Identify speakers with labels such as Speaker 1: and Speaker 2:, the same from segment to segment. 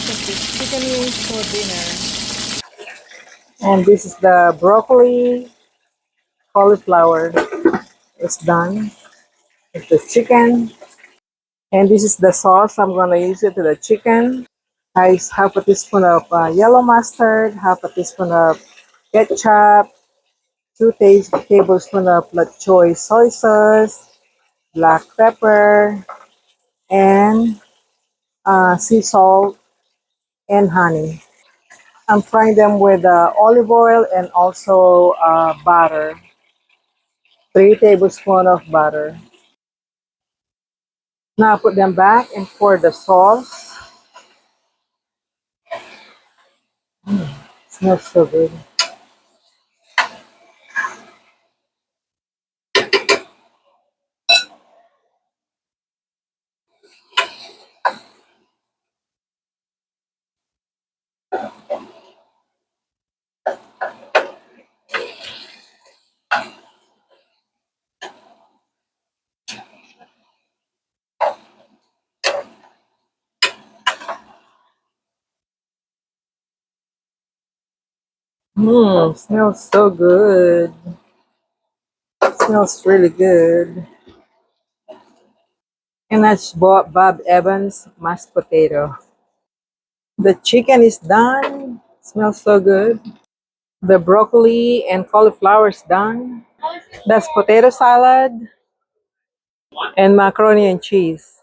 Speaker 1: Chicken wings for dinner. And this is the broccoli cauliflower. It's done. It's the chicken. And this is the sauce. I'm going to use it to the chicken. I use half a teaspoon of yellow mustard, half a teaspoon of ketchup, tablespoons of bok choy soy sauce, black pepper, and sea salt and honey. I'm frying them with olive oil and also butter, 3 tablespoons of butter. Now I put them back and pour the sauce. Smells so good. Smells so good. Smells really good. And I just bought Bob Evans mashed potato. The chicken is done. Smells so good. The broccoli and cauliflower is done. That's potato salad and macaroni and cheese.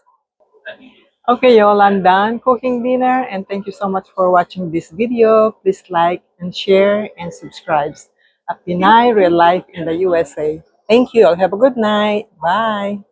Speaker 1: Okay, y'all, I'm done cooking dinner and thank you so much for watching this video. Please like and share and subscribe. At Pinay, Real Life in the USA. Thank you. All have a good night. Bye.